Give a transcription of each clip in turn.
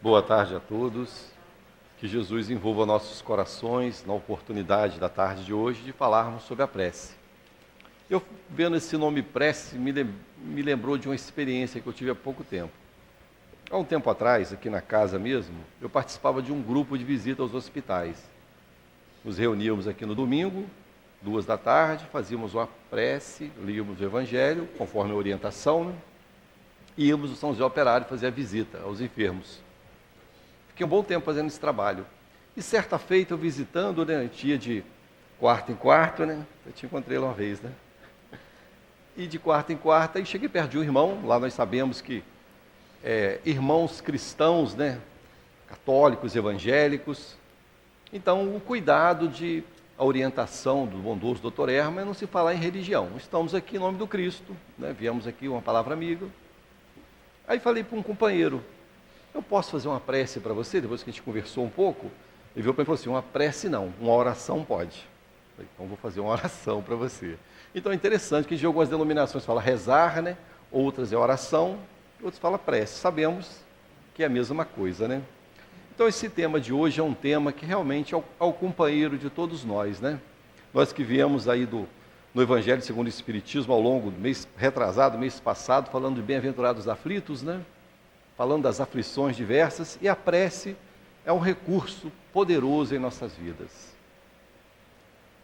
Boa tarde a todos. Que Jesus envolva nossos corações na oportunidade da tarde de hoje de falarmos sobre a prece. Eu, vendo esse nome prece, me lembrou de uma experiência que eu tive há pouco tempo. Há um tempo atrás, aqui na casa mesmo, eu participava de um grupo de visita aos hospitais. Nos reuníamos aqui no domingo, 14h, fazíamos uma prece, líamos o Evangelho, conforme a orientação, né? E íamos no São José Operário fazer a visita aos enfermos. Fiquei um bom tempo fazendo esse trabalho. E certa feita, eu visitando, né, ia de quarto em quarto, né? Eu te encontrei lá uma vez, né? E de quarta em quarta, e cheguei perto de um irmão, lá nós sabemos que irmãos cristãos, né? Católicos, evangélicos. Então, o cuidado a orientação do bondoso Dr. Herman é não se falar em religião. Estamos aqui em nome do Cristo, né? Viemos aqui uma palavra amiga. Aí falei para um companheiro, eu posso fazer uma prece para você? Depois que a gente conversou um pouco, ele viu para mim e falou assim, uma prece não, uma oração pode. Falei, então vou fazer uma oração para você. Então é interessante que de algumas denominações fala rezar, né? Outras é oração, outros fala prece. Sabemos que é a mesma coisa, né? Então esse tema de hoje é um tema que realmente é o companheiro de todos nós, né? Nós que viemos aí no Evangelho segundo o Espiritismo ao longo do mês retrasado, mês passado, falando de bem-aventurados aflitos, né? Falando das aflições diversas, e a prece é um recurso poderoso em nossas vidas.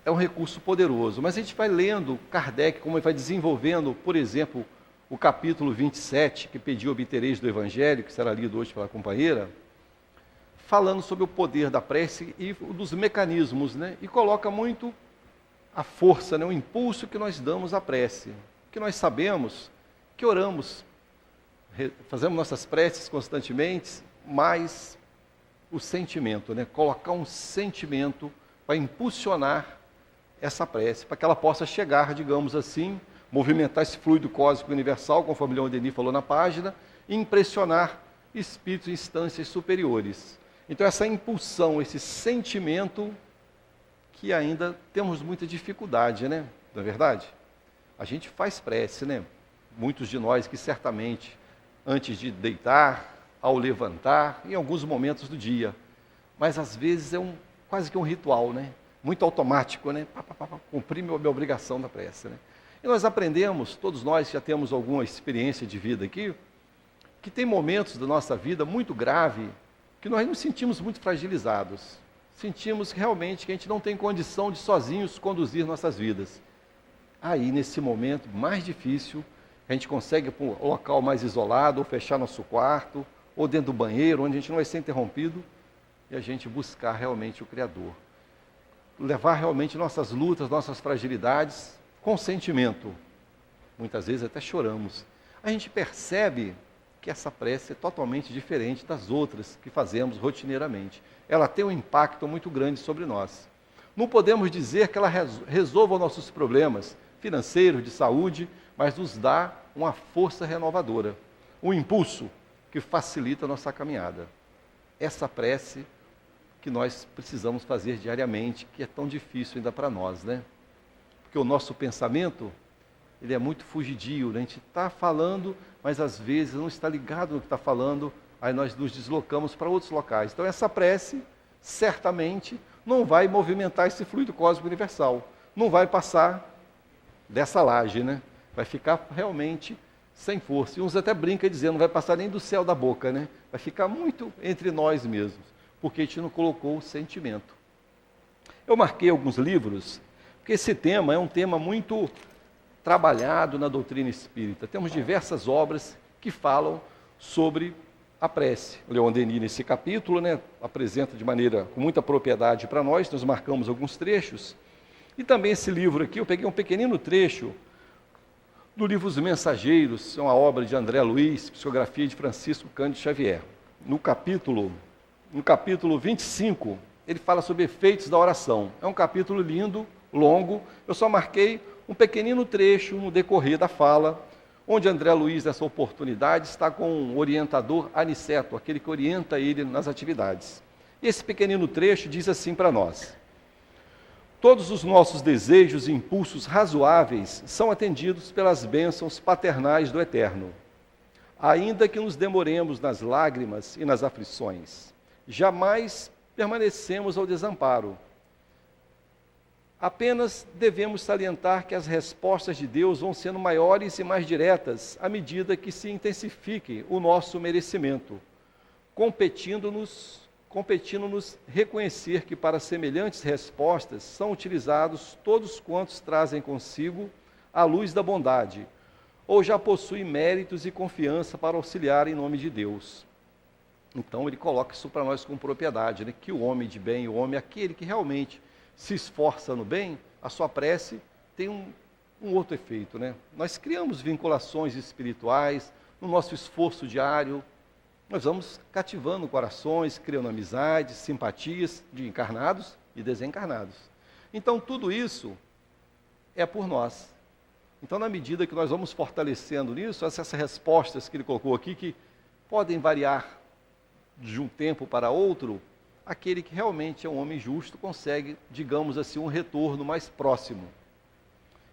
É um recurso poderoso, mas a gente vai lendo Kardec, como ele vai desenvolvendo, por exemplo, o capítulo 27, que pediu obtereis do Evangelho, que será lido hoje pela companheira, falando sobre o poder da prece e dos mecanismos, né? E coloca muito a força, né? O impulso que nós damos à prece, que nós sabemos que oramos, fazemos nossas preces constantemente, mas o sentimento, né? Colocar um sentimento para impulsionar essa prece, para que ela possa chegar, digamos assim, movimentar esse fluido cósmico universal, conforme Leon Denis falou na página, e impressionar espíritos em instâncias superiores. Então essa impulsão, esse sentimento que ainda temos muita dificuldade, né? Não é verdade? A gente faz prece, né? Muitos de nós que certamente, antes de deitar, ao levantar, em alguns momentos do dia. Mas às vezes é quase que um ritual, né? Muito automático, né? Cumprir minha obrigação da prece, né? E nós aprendemos, todos nós já temos alguma experiência de vida aqui, que tem momentos da nossa vida muito grave, que nós nos sentimos muito fragilizados. Sentimos realmente que a gente não tem condição de sozinhos conduzir nossas vidas. Aí, nesse momento mais difícil, a gente consegue ir para um local mais isolado, ou fechar nosso quarto, ou dentro do banheiro, onde a gente não vai ser interrompido, e a gente buscar realmente o Criador. Levar realmente nossas lutas, nossas fragilidades com sentimento. Muitas vezes até choramos. A gente percebe que essa prece é totalmente diferente das outras que fazemos rotineiramente. Ela tem um impacto muito grande sobre nós. Não podemos dizer que ela resolva nossos problemas financeiros, de saúde, mas nos dá uma força renovadora, um impulso que facilita a nossa caminhada. Essa prece que nós precisamos fazer diariamente, que é tão difícil ainda para nós, né? Porque o nosso pensamento, ele é muito fugidio, né? A gente está falando, mas às vezes não está ligado no que está falando, aí nós nos deslocamos para outros locais. Então essa prece, certamente, não vai movimentar esse fluido cósmico universal, não vai passar dessa laje, né? Vai ficar realmente sem força. E uns até brincam dizendo, não vai passar nem do céu da boca, né? Vai ficar muito entre nós mesmos, porque a gente não colocou o sentimento. Eu marquei alguns livros, porque esse tema é um tema muito trabalhado na doutrina espírita. Temos diversas obras que falam sobre a prece. O Leon Denis, nesse capítulo, né, apresenta de maneira com muita propriedade para nós marcamos alguns trechos. E também esse livro aqui, eu peguei um pequenino trecho do livro Os Mensageiros, é uma obra de André Luiz, psicografia de Francisco Cândido Xavier. No capítulo 25, ele fala sobre efeitos da oração. É um capítulo lindo, longo, eu só marquei um pequenino trecho no decorrer da fala, onde André Luiz, nessa oportunidade, está com o orientador Aniceto, aquele que orienta ele nas atividades. E esse pequenino trecho diz assim para nós: todos os nossos desejos e impulsos razoáveis são atendidos pelas bênçãos paternais do Eterno. ainda que nos demoremos nas lágrimas e nas aflições, jamais permanecemos ao desamparo. Apenas devemos salientar que as respostas de Deus vão sendo maiores e mais diretas à medida que se intensifique o nosso merecimento, competindo-nos reconhecer que para semelhantes respostas são utilizados todos quantos trazem consigo a luz da bondade, ou já possuem méritos e confiança para auxiliar em nome de Deus. Então ele coloca isso para nós com propriedade, né? Que o homem de bem, o homem, aquele que realmente se esforça no bem, a sua prece tem um outro efeito, né? Nós criamos vinculações espirituais no nosso esforço diário, nós vamos cativando corações, criando amizades, simpatias de encarnados e desencarnados. Então tudo isso é por nós. Então, na medida que nós vamos fortalecendo nisso, essas respostas que ele colocou aqui, que podem variar de um tempo para outro, aquele que realmente é um homem justo consegue, digamos assim, um retorno mais próximo.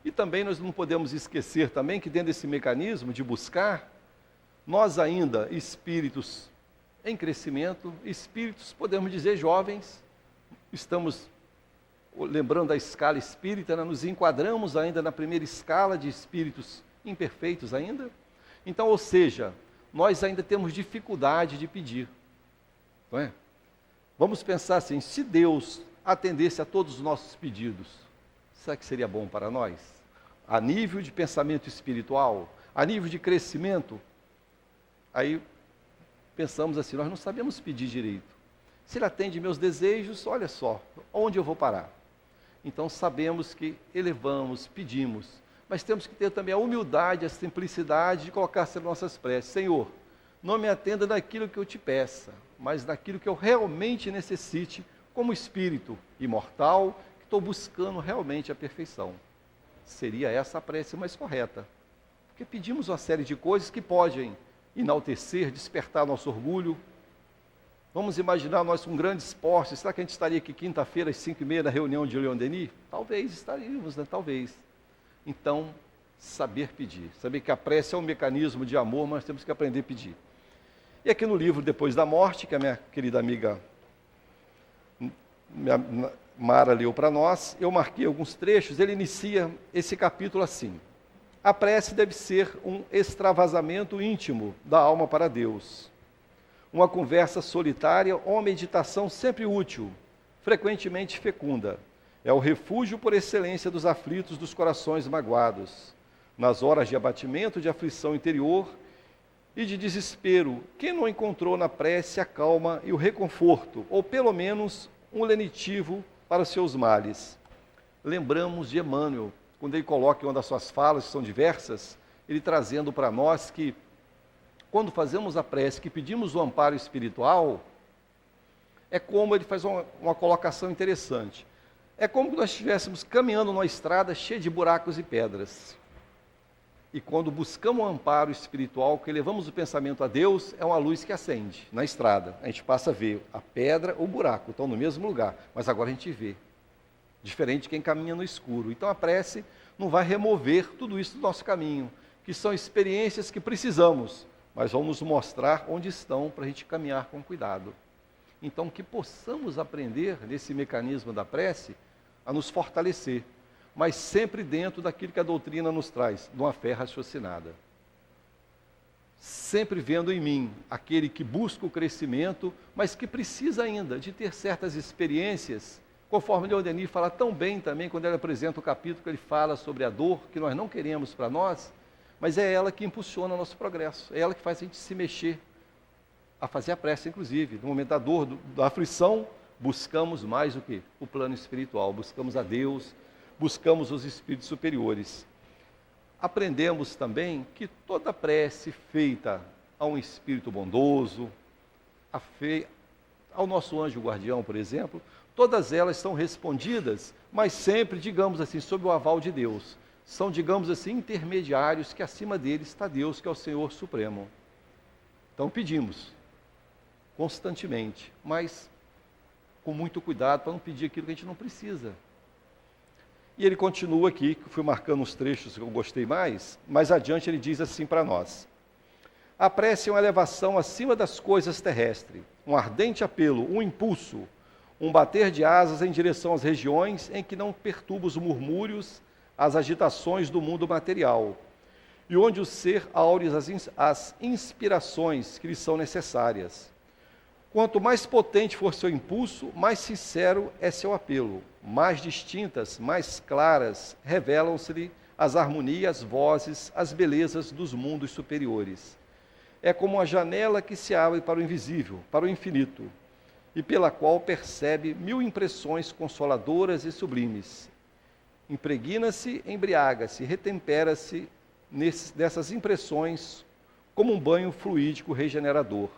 E também nós não podemos esquecer também que dentro desse mecanismo de buscar, nós ainda, espíritos em crescimento, espíritos, podemos dizer, jovens, estamos lembrando da escala espírita, né? Nos enquadramos ainda na primeira escala de espíritos imperfeitos ainda. Então, ou seja, nós ainda temos dificuldade de pedir, não é? Vamos pensar assim, se Deus atendesse a todos os nossos pedidos, será que seria bom para nós? A nível de pensamento espiritual, a nível de crescimento, aí pensamos assim, nós não sabemos pedir direito. Se Ele atende meus desejos, olha só, onde eu vou parar? Então sabemos que elevamos, pedimos, mas temos que ter também a humildade, a simplicidade de colocar nas nossas preces. Senhor, não me atenda naquilo que eu te peça, mas naquilo que eu realmente necessite, como espírito imortal, que estou buscando realmente a perfeição. Seria essa a prece mais correta. Porque pedimos uma série de coisas que podem enaltecer, despertar nosso orgulho. Vamos imaginar nós um grande esporte. Será que a gente estaria aqui quinta-feira às 5h30 na reunião de Leon Denis? Talvez estaríamos, né? Talvez. Então, saber pedir. Saber que a prece é um mecanismo de amor, mas temos que aprender a pedir. E aqui no livro Depois da Morte, que a minha querida amiga Mara leu para nós, eu marquei alguns trechos, ele inicia esse capítulo assim: a prece deve ser um extravasamento íntimo da alma para Deus. Uma conversa solitária ou uma meditação sempre útil, frequentemente fecunda. É o refúgio por excelência dos aflitos dos corações magoados. Nas horas de abatimento, de aflição interior e de desespero, quem não encontrou na prece a calma e o reconforto, ou pelo menos um lenitivo para os seus males? Lembramos de Emmanuel, quando ele coloca em uma das suas falas, que são diversas, ele trazendo para nós que quando fazemos a prece, que pedimos o amparo espiritual, é como ele faz uma colocação interessante. É como se nós estivéssemos caminhando numa estrada cheia de buracos e pedras. E quando buscamos o amparo espiritual, que levamos o pensamento a Deus, é uma luz que acende na estrada. A gente passa a ver a pedra ou o buraco, estão no mesmo lugar, mas agora a gente vê. Diferente de quem caminha no escuro. Então a prece não vai remover tudo isso do nosso caminho, que são experiências que precisamos, mas vão nos mostrar onde estão para a gente caminhar com cuidado. Então, que possamos aprender nesse mecanismo da prece a nos fortalecer, mas sempre dentro daquilo que a doutrina nos traz, de uma fé raciocinada. Sempre vendo em mim aquele que busca o crescimento, mas que precisa ainda de ter certas experiências, conforme Leon Denis fala tão bem também, quando ele apresenta o capítulo que ele fala sobre a dor, que nós não queremos para nós, mas é ela que impulsiona o nosso progresso, é ela que faz a gente se mexer, a fazer a prece, inclusive. No momento da dor, da aflição, buscamos mais o quê? O plano espiritual, buscamos a Deus, buscamos os espíritos superiores. Aprendemos também que toda prece feita a um espírito bondoso, ao nosso anjo guardião, por exemplo, todas elas são respondidas, mas sempre, digamos assim, sob o aval de Deus. São, digamos assim, intermediários, que acima deles está Deus, que é o Senhor Supremo. Então pedimos, constantemente, mas com muito cuidado para não pedir aquilo que a gente não precisa. E ele continua aqui, que eu fui marcando os trechos que eu gostei mais adiante ele diz assim para nós: A prece é uma elevação acima das coisas terrestres, um ardente apelo, um impulso, um bater de asas em direção às regiões em que não perturba os murmúrios, as agitações do mundo material, e onde o ser aure as inspirações que lhe são necessárias. Quanto mais potente for seu impulso, mais sincero é seu apelo, mais distintas, mais claras revelam-se-lhe as harmonias, as vozes, as belezas dos mundos superiores. É como uma janela que se abre para o invisível, para o infinito, e pela qual percebe mil impressões consoladoras e sublimes. Impregna-se, embriaga-se, retempera-se dessas impressões como um banho fluídico regenerador.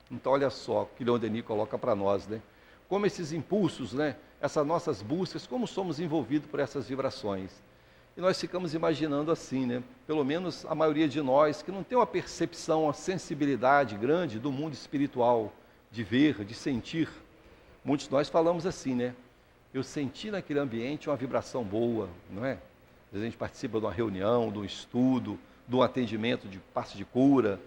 Então, olha só o que Leon Denis coloca para nós, né? Como esses impulsos, né? Essas nossas buscas, como somos envolvidos por essas vibrações. E nós ficamos imaginando assim, né? Pelo menos a maioria de nós, que não tem uma percepção, uma sensibilidade grande do mundo espiritual, de ver, de sentir. Muitos de nós falamos assim, né? Eu senti naquele ambiente uma vibração boa, não é? Às vezes a gente participa de uma reunião, de um estudo, de um atendimento de passe de cura.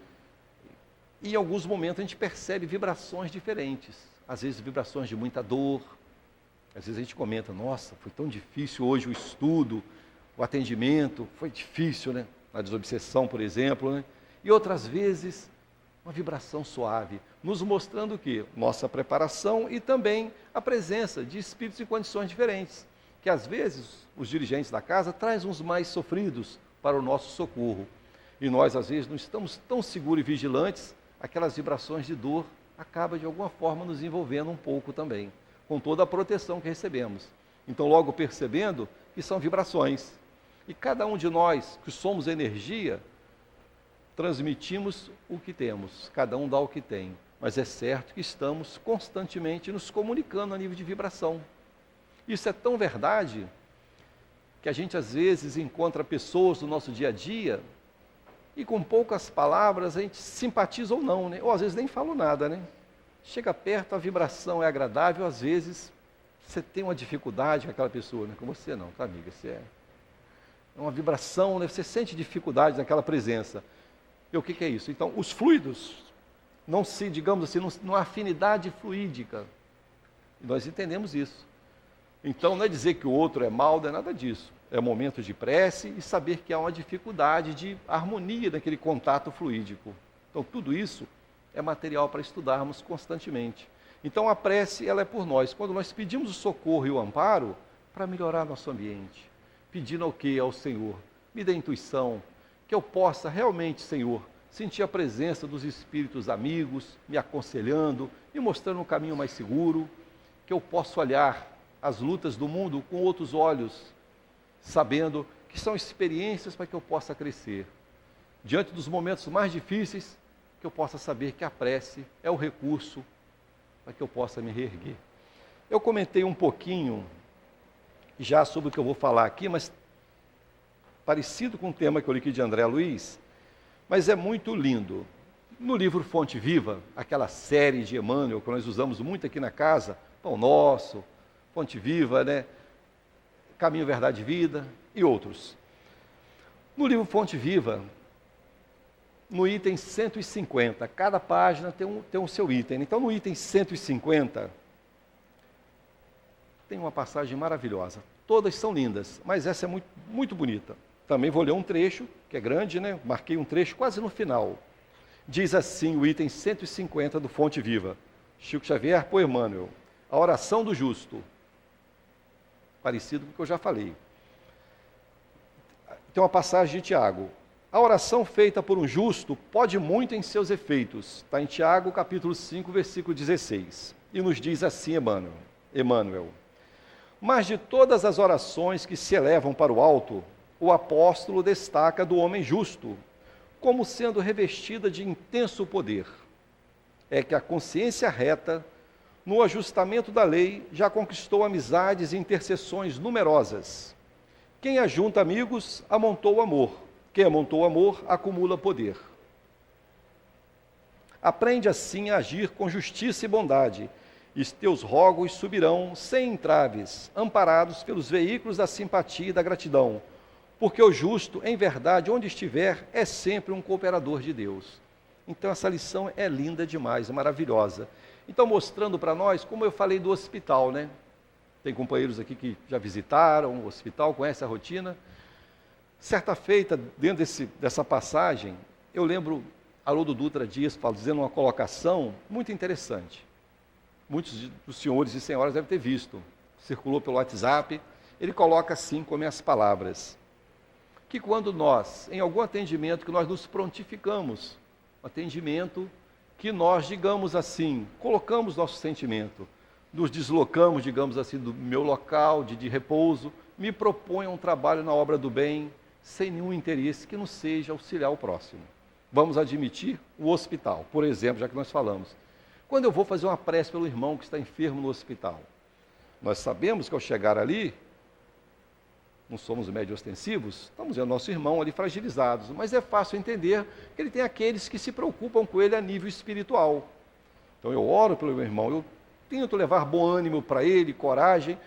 E em alguns momentos a gente percebe vibrações diferentes. Às vezes vibrações de muita dor. Às vezes a gente comenta, nossa, foi tão difícil hoje o estudo, o atendimento, foi difícil, né? A desobsessão, por exemplo, né? E outras vezes, uma vibração suave, nos mostrando o quê? Nossa preparação e também a presença de espíritos em condições diferentes, que às vezes os dirigentes da casa trazem uns mais sofridos para o nosso socorro. E nós, às vezes, não estamos tão seguros e vigilantes, aquelas vibrações de dor acabam, de alguma forma, nos envolvendo um pouco também, com toda a proteção que recebemos. Então, logo percebendo que são vibrações. E cada um de nós, que somos energia, transmitimos o que temos, cada um dá o que tem. Mas é certo que estamos constantemente nos comunicando a nível de vibração. Isso é tão verdade que a gente às vezes encontra pessoas no nosso dia a dia e com poucas palavras a gente simpatiza ou não, né? Ou às vezes nem fala nada, né? Chega perto, a vibração é agradável, às vezes você tem uma dificuldade com aquela pessoa, né? Com você não, tá, amiga? Você é uma vibração, né? Você sente dificuldade naquela presença. E o que é isso? Então, os fluidos não se, digamos assim, não há afinidade fluídica. E nós entendemos isso. Então, não é dizer que o outro é mau, não é nada disso. É um momento de prece e saber que há uma dificuldade de harmonia naquele contato fluídico. Então, tudo isso é material para estudarmos constantemente. Então, a prece, ela é por nós. Quando nós pedimos o socorro e o amparo, para melhorar nosso ambiente. Pedindo ao quê? Ao Senhor. Me dê intuição, que eu possa realmente, Senhor, sentir a presença dos espíritos amigos, me aconselhando, me mostrando um caminho mais seguro, que eu possa olhar as lutas do mundo com outros olhos, sabendo que são experiências para que eu possa crescer. Diante dos momentos mais difíceis, que eu possa saber que a prece é o recurso para que eu possa me reerguer. Eu comentei um pouquinho já sobre o que eu vou falar aqui, mas parecido com o tema que eu li aqui de André Luiz, mas é muito lindo. No livro Fonte Viva, aquela série de Emmanuel que nós usamos muito aqui na casa, Pão Nosso, Fonte Viva, né? Caminho, Verdade e Vida e outros. No livro Fonte Viva, no item 150, cada página tem um seu item. Então, no item 150, tem uma passagem maravilhosa. Todas são lindas, mas essa é muito, muito bonita. Também vou ler um trecho, que é grande, né? Marquei um trecho quase no final. Diz assim o item 150 do Fonte Viva. Chico Xavier, por Emmanuel. A oração do justo. Parecido com o que eu já falei. Tem uma passagem de Tiago. A oração feita por um justo pode muito em seus efeitos. Está em Tiago, capítulo 5, versículo 16. E nos diz assim Emmanuel. Mas de todas as orações que se elevam para o alto, o apóstolo destaca do homem justo, como sendo revestida de intenso poder. É que a consciência reta, no ajustamento da lei, já conquistou amizades e intercessões numerosas. Quem ajunta amigos, amontou amor. Quem amontou amor, acumula poder. Aprende assim a agir com justiça e bondade, e teus rogos subirão sem entraves, amparados pelos veículos da simpatia e da gratidão, porque o justo, em verdade, onde estiver, é sempre um cooperador de Deus. Então essa lição é linda demais, é maravilhosa. Então mostrando para nós, como eu falei do hospital, né? Tem companheiros aqui que já visitaram o hospital, conhecem a rotina. Certa feita, dentro dessa passagem, eu lembro Haroldo Dutra Dias dizendo uma colocação muito interessante. Muitos dos senhores e senhoras devem ter visto, circulou pelo WhatsApp. Ele coloca assim, como as palavras, que quando nós, em algum atendimento que nós nos prontificamos, atendimento que nós, digamos assim, colocamos nosso sentimento, nos deslocamos, digamos assim, do meu local de repouso, me proponho um trabalho na obra do bem, sem nenhum interesse que não seja auxiliar o próximo. Vamos admitir o hospital, por exemplo, já que nós falamos. Quando eu vou fazer uma prece pelo irmão que está enfermo no hospital, nós sabemos que ao chegar ali, não somos médios ostensivos, estamos vendo nosso irmão ali fragilizados, mas é fácil entender que ele tem aqueles que se preocupam com ele a nível espiritual. Então eu oro pelo meu irmão, eu tento levar bom ânimo para ele, coragem,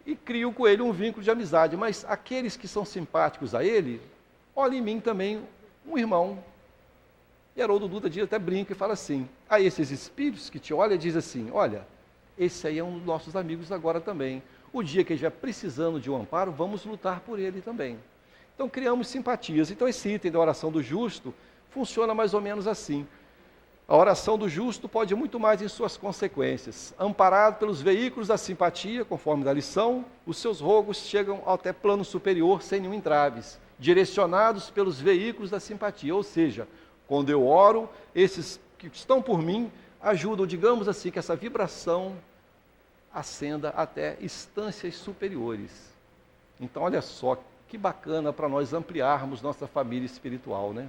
e crio com ele um vínculo de amizade, mas aqueles que são simpáticos a ele, olhem em mim também um irmão. E Haroldo Dutra Dias até brinca e fala assim, a esses espíritos que te olham, diz assim, olha, esse aí é um dos nossos amigos agora também. O dia que ele estiver precisando de um amparo, vamos lutar por ele também. Então criamos simpatias. Então esse item da oração do justo funciona mais ou menos assim. A oração do justo pode ir muito mais em suas consequências. Amparado pelos veículos da simpatia, conforme da lição, os seus rogos chegam até plano superior sem nenhum entraves, direcionados pelos veículos da simpatia. Ou seja, quando eu oro, esses que estão por mim ajudam, digamos assim, que essa vibração ascenda até instâncias superiores. Então, olha só, que bacana para nós ampliarmos nossa família espiritual, né?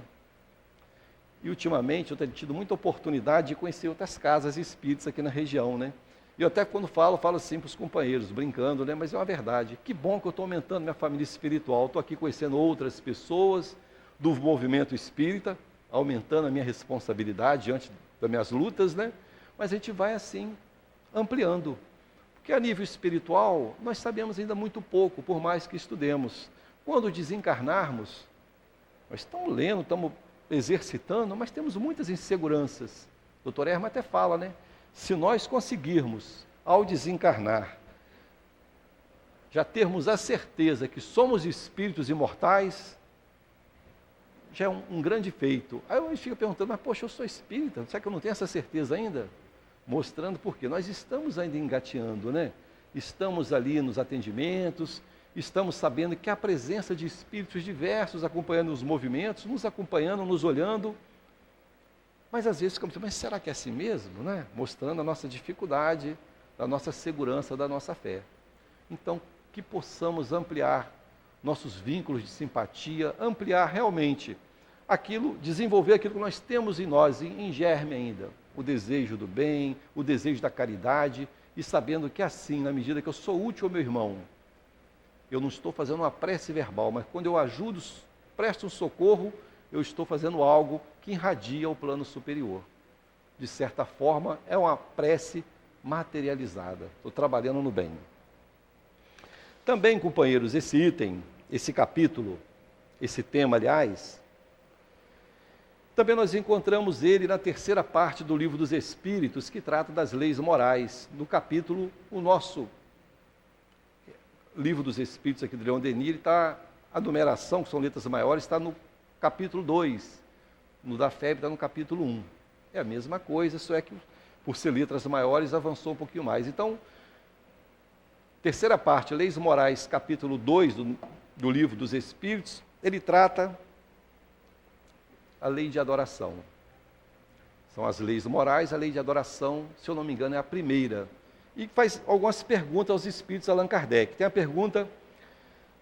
E ultimamente eu tenho tido muita oportunidade de conhecer outras casas espíritas aqui na região, né? E eu até quando falo assim para os companheiros, brincando, né? Mas é uma verdade. Que bom que eu estou aumentando minha família espiritual. Estou aqui conhecendo outras pessoas do movimento espírita, aumentando a minha responsabilidade diante das minhas lutas, né? Mas a gente vai assim, ampliando. Porque a nível espiritual, nós sabemos ainda muito pouco, por mais que estudemos. Quando desencarnarmos, nós estamos lendo, estamos exercitando, mas temos muitas inseguranças. O Dr. Herman até fala, né? Se nós conseguirmos, ao desencarnar, já termos a certeza que somos espíritos imortais, já é um grande feito. Aí a gente fica perguntando, mas poxa, eu sou espírita, será que eu não tenho essa certeza ainda? Mostrando porque nós estamos ainda engateando, né? Estamos ali nos atendimentos, estamos sabendo que há presença de espíritos diversos acompanhando os movimentos, nos acompanhando, nos olhando, mas às vezes ficamos, mas será que é assim mesmo, né? Mostrando a nossa dificuldade, a nossa segurança, da nossa fé. Então, que possamos ampliar nossos vínculos de simpatia, ampliar realmente aquilo, desenvolver aquilo que nós temos em nós, em germe ainda, o desejo do bem, o desejo da caridade, e sabendo que assim, na medida que eu sou útil ao meu irmão, eu não estou fazendo uma prece verbal, mas quando eu ajudo, presto um socorro, eu estou fazendo algo que irradia o plano superior. De certa forma, é uma prece materializada. Estou trabalhando no bem. Também, companheiros, esse item, esse capítulo, esse tema, aliás, também nós encontramos ele na terceira parte do Livro dos Espíritos, que trata das leis morais. No capítulo, o nosso Livro dos Espíritos aqui do Leon Denis, a numeração, que são letras maiores, está no capítulo 2, no da FEB está no capítulo 1. É a mesma coisa, só é que por ser letras maiores avançou um pouquinho mais. Então, terceira parte, Leis Morais, capítulo 2 do Livro dos Espíritos, ele trata a lei de adoração. São as leis morais, a lei de adoração, se eu não me engano, é a primeira. E faz algumas perguntas aos espíritos Allan Kardec. Tem a pergunta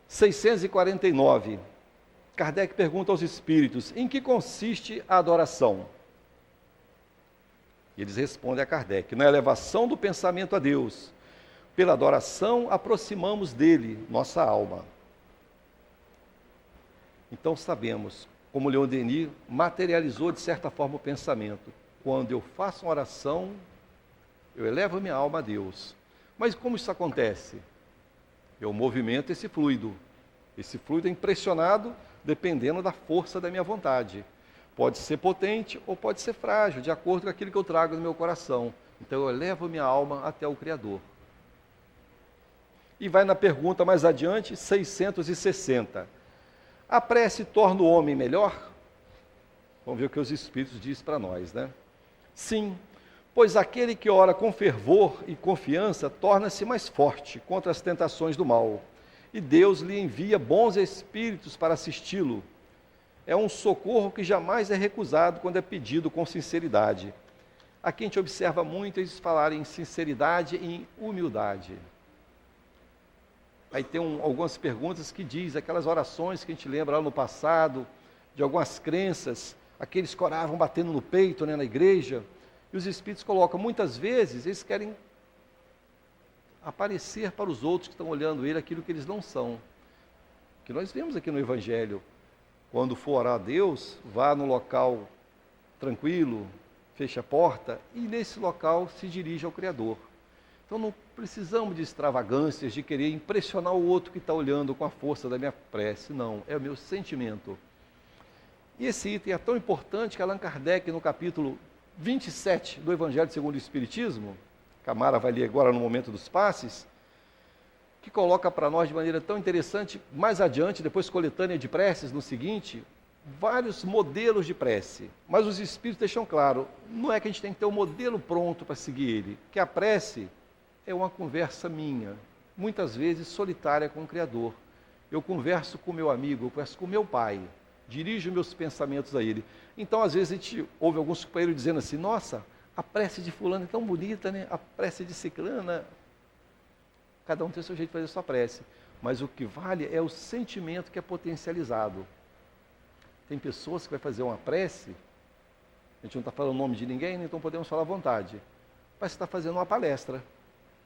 649. Kardec pergunta aos espíritos, em que consiste a adoração? E eles respondem a Kardec, na elevação do pensamento a Deus. Pela adoração, aproximamos dele nossa alma. Então sabemos, como Leon Denis materializou de certa forma o pensamento. Quando eu faço uma oração, eu elevo minha alma a Deus. Mas como isso acontece? Eu movimento esse fluido. Esse fluido é impressionado dependendo da força da minha vontade. Pode ser potente ou pode ser frágil, de acordo com aquilo que eu trago no meu coração. Então eu levo minha alma até o Criador. E vai na pergunta mais adiante, 660. A prece torna o homem melhor? Vamos ver o que os Espíritos dizem para nós, né? Sim, pois aquele que ora com fervor e confiança torna-se mais forte contra as tentações do mal, e Deus lhe envia bons espíritos para assisti-lo. É um socorro que jamais é recusado quando é pedido com sinceridade. Aqui a gente observa muito eles falarem em sinceridade e em humildade. Aí tem algumas perguntas que diz, aquelas orações que a gente lembra lá no passado, de algumas crenças, aqueles que oravam batendo no peito, né, na igreja, e os Espíritos colocam, muitas vezes, eles querem aparecer para os outros que estão olhando ele aquilo que eles não são. Que nós vemos aqui no Evangelho, quando for orar a Deus, vá no local tranquilo, feche a porta, e nesse local se dirige ao Criador. Então não precisamos de extravagâncias, de querer impressionar o outro que está olhando com a força da minha prece, não, é o meu sentimento. E esse item é tão importante que Allan Kardec, no capítulo 27 do Evangelho segundo o Espiritismo, Camara vai ler agora no momento dos passes, que coloca para nós de maneira tão interessante, mais adiante, depois coletânea de preces, no seguinte, vários modelos de prece. Mas os Espíritos deixam claro, não é que a gente tem que ter um modelo pronto para seguir ele, que a prece é uma conversa minha, muitas vezes solitária com o Criador. Eu converso com meu amigo, eu converso com meu pai, dirijo meus pensamentos a ele. Então, às vezes, a gente ouve alguns companheiros dizendo assim, nossa, a prece de fulano é tão bonita, né? A prece de ciclana. Cada um tem o seu jeito de fazer a sua prece. Mas o que vale é o sentimento que é potencializado. Tem pessoas que vai fazer uma prece, a gente não está falando o nome de ninguém, então podemos falar à vontade. Mas você está fazendo uma palestra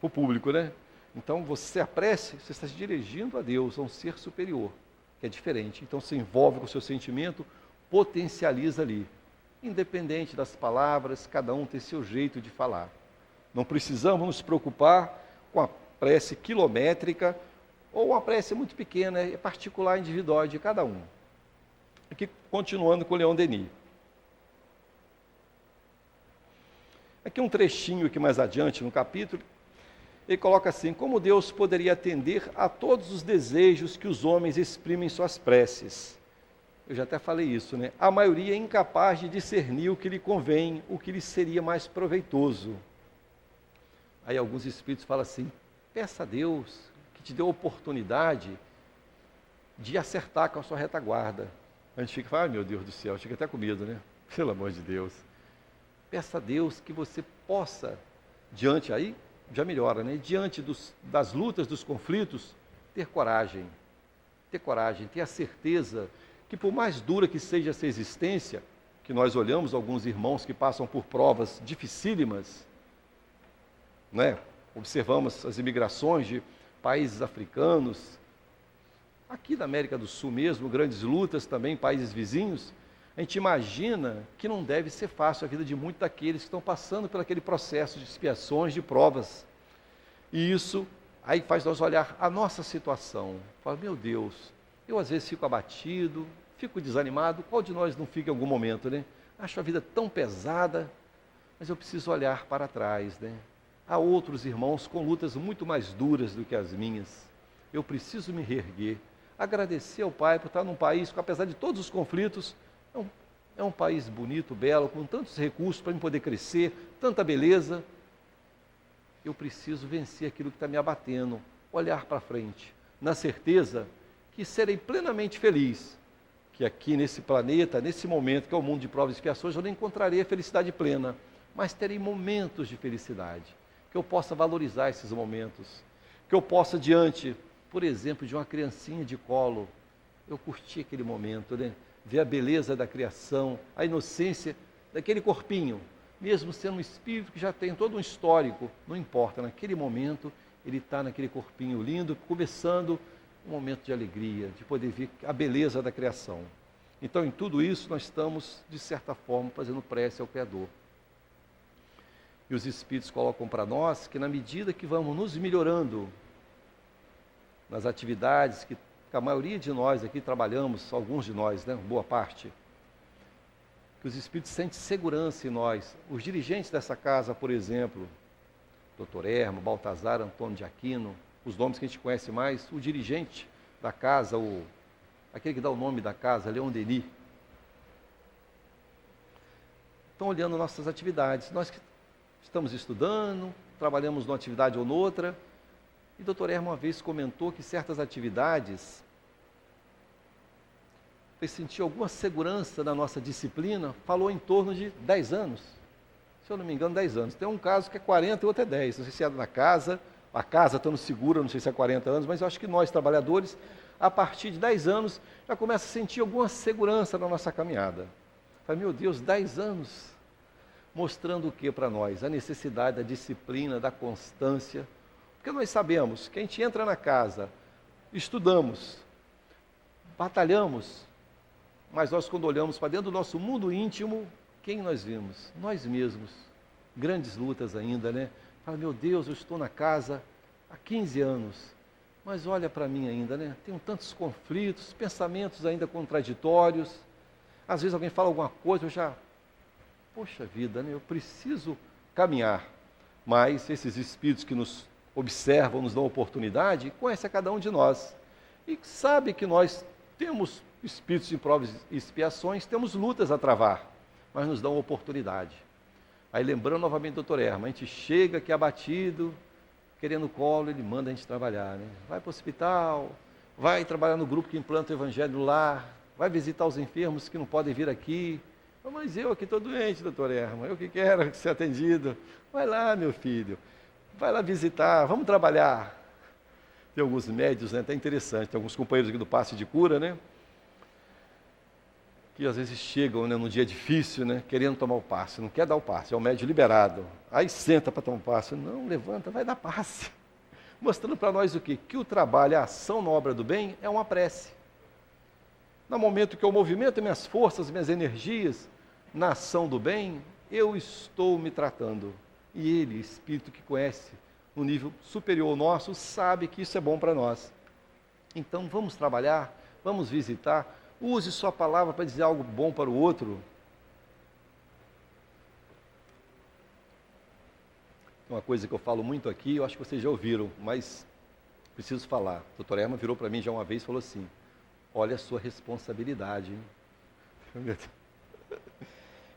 para o público, né? Então, você, a prece, você está se dirigindo a Deus, a um ser superior, que é diferente. Então, se envolve com o seu sentimento, potencializa ali. Independente das palavras, cada um tem seu jeito de falar. Não precisamos nos preocupar com a prece quilométrica ou uma prece muito pequena, é particular, individual de cada um. Aqui, continuando com Leon Denis. Aqui um trechinho aqui mais adiante no capítulo, ele coloca assim, como Deus poderia atender a todos os desejos que os homens exprimem em suas preces? Eu já até falei isso, né? A maioria é incapaz de discernir o que lhe convém, o que lhe seria mais proveitoso. Aí alguns espíritos falam assim, peça a Deus que te dê a oportunidade de acertar com a sua retaguarda. A gente fica, ai meu Deus do céu, fica até com medo, né? Pelo amor de Deus. Peça a Deus que você possa, diante aí, já melhora, né? Diante das lutas, dos conflitos, ter coragem, ter a certeza que por mais dura que seja essa existência, que nós olhamos alguns irmãos que passam por provas dificílimas, né? Observamos as imigrações de países africanos, aqui da América do Sul mesmo, grandes lutas também, países vizinhos, a gente imagina que não deve ser fácil a vida de muitos daqueles que estão passando por aquele processo de expiações, de provas. E isso aí faz nós olhar a nossa situação. Fala, meu Deus, eu às vezes fico abatido, fico desanimado, qual de nós não fica em algum momento, né? Acho a vida tão pesada, mas eu preciso olhar para trás, né? Há outros irmãos com lutas muito mais duras do que as minhas. Eu preciso me reerguer, agradecer ao Pai por estar num país que, apesar de todos os conflitos, é um país bonito, belo, com tantos recursos para eu poder crescer, tanta beleza. Eu preciso vencer aquilo que está me abatendo, olhar para frente, na certeza que serei plenamente feliz, que aqui nesse planeta, nesse momento que é o mundo de provas e expiações, eu não encontrarei a felicidade plena, mas terei momentos de felicidade, que eu possa valorizar esses momentos, que eu possa, diante, por exemplo, de uma criancinha de colo, eu curti aquele momento, né? Ver a beleza da criação, a inocência daquele corpinho, mesmo sendo um espírito que já tem todo um histórico, não importa, naquele momento ele está naquele corpinho lindo, começando um momento de alegria, de poder ver a beleza da criação. Então, em tudo isso, nós estamos, de certa forma, fazendo prece ao Criador. E os Espíritos colocam para nós que, na medida que vamos nos melhorando nas atividades que que a maioria de nós aqui trabalhamos, alguns de nós, né, boa parte, que os Espíritos sentem segurança em nós. Os dirigentes dessa casa, por exemplo, Dr. Hermo, Baltazar, Antônio de Aquino, os nomes que a gente conhece mais, o dirigente da casa, aquele que dá o nome da casa, Leon Denis, estão olhando nossas atividades. Nós que estamos estudando, trabalhamos numa atividade ou noutra, e o Dr. Hermo uma vez comentou que certas atividades fez sentir alguma segurança na nossa disciplina, falou em torno de 10 anos. Se eu não me engano, 10 anos. Tem um caso que é 40 e outro é 10. Não sei se é na casa, a casa estando segura, não sei se é 40 anos, mas eu acho que nós, trabalhadores, a partir de 10 anos, já começa a sentir alguma segurança na nossa caminhada. Falei, meu Deus, 10 anos, mostrando o que para nós? A necessidade da disciplina, da constância. Porque nós sabemos que a gente entra na casa, estudamos, batalhamos, mas nós quando olhamos para dentro do nosso mundo íntimo, quem nós vimos? Nós mesmos. Grandes lutas ainda, né? Fala, meu Deus, eu estou na casa há 15 anos, mas olha para mim ainda, né? Tenho tantos conflitos, pensamentos ainda contraditórios. Às vezes alguém fala alguma coisa, eu já, poxa vida, né? Eu preciso caminhar. Mas esses espíritos que nos observam, nos dão oportunidade, conhecem a cada um de nós. E sabe que nós temos espíritos de provas e expiações, temos lutas a travar, mas nos dão oportunidade. Aí lembrando novamente do Dr. Hermo, a gente chega aqui abatido, querendo colo, ele manda a gente trabalhar, né? Vai para o hospital, vai trabalhar no grupo que implanta o evangelho no lar, vai visitar os enfermos que não podem vir aqui. Mas eu aqui estou doente, Dr. Hermo, eu que quero ser atendido. Vai lá, meu filho, vai lá visitar, vamos trabalhar. Tem alguns médios, né, até interessante, tem alguns companheiros aqui do passe de cura, né, que às vezes chegam, né, num dia difícil, né, querendo tomar o passe, não quer dar o passe, é o médio liberado. Aí senta para tomar o passe, não, levanta, vai dar passe. Mostrando para nós o quê? Que o trabalho, a ação na obra do bem é uma prece. No momento que eu movimento minhas forças, minhas energias na ação do bem, eu estou me tratando. E ele, Espírito que conhece no nível superior ao nosso, sabe que isso é bom para nós. Então vamos trabalhar, vamos visitar, use sua palavra para dizer algo bom para o outro. Uma coisa que eu falo muito aqui, eu acho que vocês já ouviram, mas preciso falar. O Dr. Hermo virou para mim já uma vez e falou assim, olha a sua responsabilidade. Hein?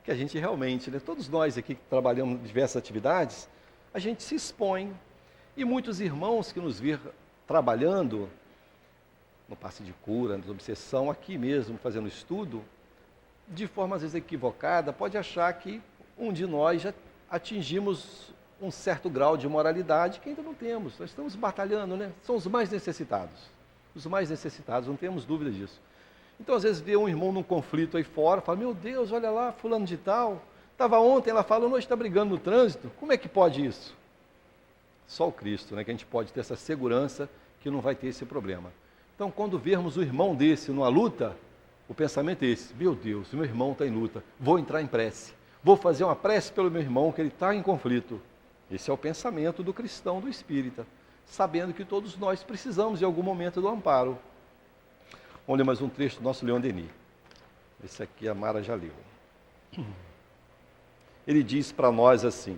Que a gente realmente, né, todos nós aqui que trabalhamos em diversas atividades, a gente se expõe. E muitos irmãos que nos vir trabalhando no passe de cura, na obsessão, aqui mesmo, fazendo estudo, de forma às vezes equivocada, pode achar que um de nós já atingimos um certo grau de moralidade que ainda não temos. Nós estamos batalhando, né? São os mais necessitados. Os mais necessitados, não temos dúvida disso. Então, às vezes, vê um irmão num conflito aí fora, fala, meu Deus, olha lá, fulano de tal, estava ontem, ela fala, hoje está brigando no trânsito. Como é que pode isso? Só o Cristo, né? Que a gente pode ter essa segurança que não vai ter esse problema. Então, quando vermos o irmão desse numa luta, o pensamento é esse, meu Deus, o meu irmão está em luta, vou entrar em prece, vou fazer uma prece pelo meu irmão que ele está em conflito. Esse é o pensamento do cristão, do espírita, sabendo que todos nós precisamos em algum momento do amparo. Vamos ler mais um trecho do nosso Leon Denis. Esse aqui a Mara já leu. Ele diz para nós assim,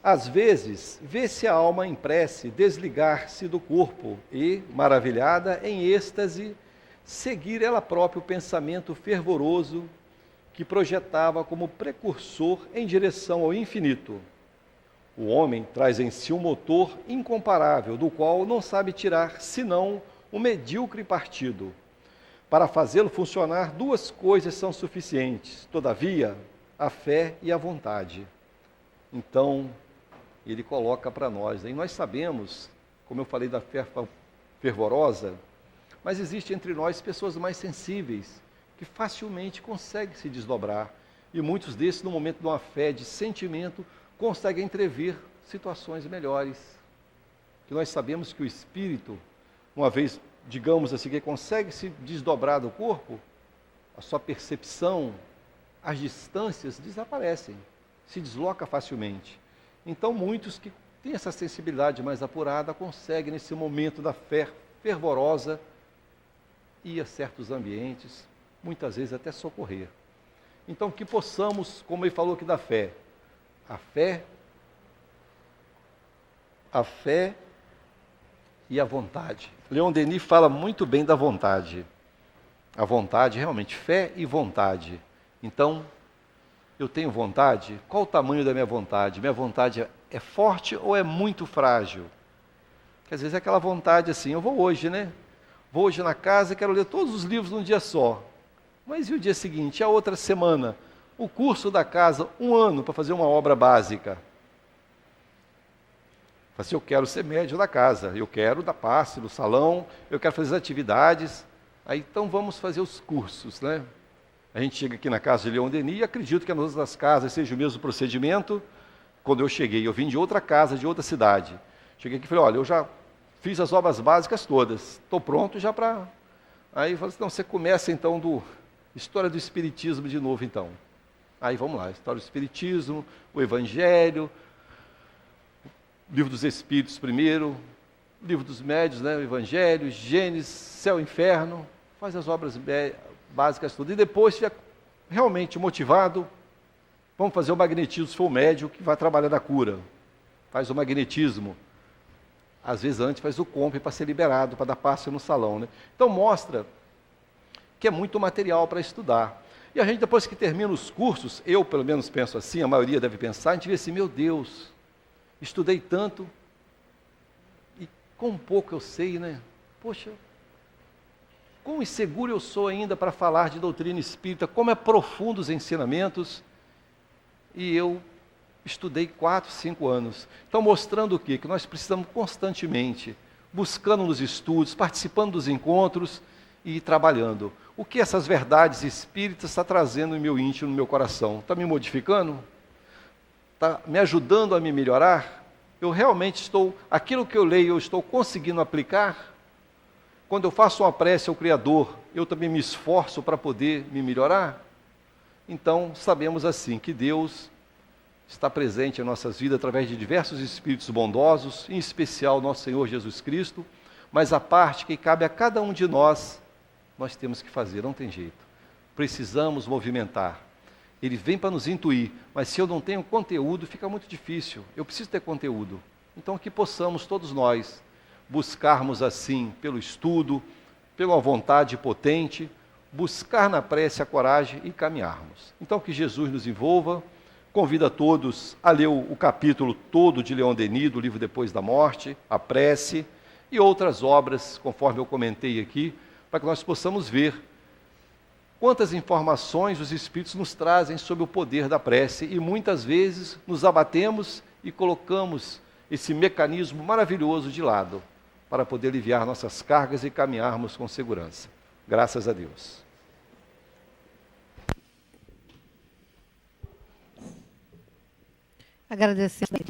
às vezes, vê-se a alma em prece desligar-se do corpo e, maravilhada, em êxtase, seguir ela própria o pensamento fervoroso que projetava como precursor em direção ao infinito. O homem traz em si um motor incomparável, do qual não sabe tirar senão um medíocre partido. Para fazê-lo funcionar, duas coisas são suficientes, todavia, a fé e a vontade. Então, ele coloca para nós, e nós sabemos, como eu falei da fé fervorosa, mas existe entre nós pessoas mais sensíveis, que facilmente conseguem se desdobrar, e muitos desses, no momento de uma fé, de sentimento, conseguem entrever situações melhores. Que nós sabemos que o espírito, uma vez, digamos assim, que consegue se desdobrar do corpo, a sua percepção, as distâncias desaparecem, se desloca facilmente. Então, muitos que têm essa sensibilidade mais apurada conseguem, nesse momento da fé fervorosa, ir a certos ambientes, muitas vezes até socorrer. Então, que possamos, como ele falou aqui da fé, a fé e a vontade. Leon Denis fala muito bem da vontade. A vontade, realmente, fé e vontade. Então, eu tenho vontade? Qual o tamanho da minha vontade? Minha vontade é forte ou é muito frágil? Porque às vezes é aquela vontade assim, eu vou hoje, né? Vou hoje na casa e quero ler todos os livros num dia só. Mas e o dia seguinte, a outra semana? O curso da casa, 1 ano para fazer uma obra básica. Assim, eu quero ser médio da casa, eu quero dar passe no salão, eu quero fazer as atividades. Aí então vamos fazer os cursos, né? A gente chega aqui na casa de Leon Denis e acredito que nas outras casas seja o mesmo procedimento. Quando eu cheguei, eu vim de outra casa, de outra cidade. Cheguei aqui e falei, olha, eu já fiz as obras básicas todas, estou pronto já para... Aí eu falei assim, não, você começa então história do Espiritismo de novo então. Aí vamos lá, história do Espiritismo, o Evangelho, Livro dos Espíritos primeiro, Livro dos Médiuns, né, o Evangelho, Gênesis, Céu e Inferno, faz as obras básicas tudo. E depois, se é realmente motivado, vamos fazer o magnetismo, se for o médium que vai trabalhar na cura. Faz o magnetismo. Às vezes antes faz o compre para ser liberado, para dar passe no salão, né? Então mostra que é muito material para estudar. E a gente, depois que termina os cursos, eu pelo menos penso assim, a maioria deve pensar, a gente vê assim, meu Deus, estudei tanto e com pouco eu sei, né? Poxa, quão inseguro eu sou ainda para falar de doutrina espírita, como é profundo os ensinamentos, e eu estudei 4, 5 anos. Então, mostrando o quê? Que nós precisamos constantemente, buscando nos estudos, participando dos encontros e trabalhando. O que essas verdades espíritas estão trazendo no meu íntimo, no meu coração? Está me modificando? Está me ajudando a me melhorar? Eu realmente estou, aquilo que eu leio, eu estou conseguindo aplicar? Quando eu faço uma prece ao Criador, eu também me esforço para poder me melhorar? Então, sabemos assim, que Deus está presente em nossas vidas através de diversos espíritos bondosos, em especial nosso Senhor Jesus Cristo, mas a parte que cabe a cada um de nós temos que fazer, não tem jeito. Precisamos movimentar. Ele vem para nos intuir, mas se eu não tenho conteúdo, fica muito difícil. Eu preciso ter conteúdo. Então, que possamos todos nós buscarmos assim, pelo estudo, pela vontade potente, buscar na prece a coragem e caminharmos. Então, que Jesus nos envolva. Convido a todos a ler o capítulo todo de Leon Denis, do livro Depois da Morte, a prece, e outras obras, conforme eu comentei aqui, para que nós possamos ver quantas informações os Espíritos nos trazem sobre o poder da prece, e muitas vezes nos abatemos e colocamos esse mecanismo maravilhoso de lado, para poder aliviar nossas cargas e caminharmos com segurança. Graças a Deus. Agradecemos.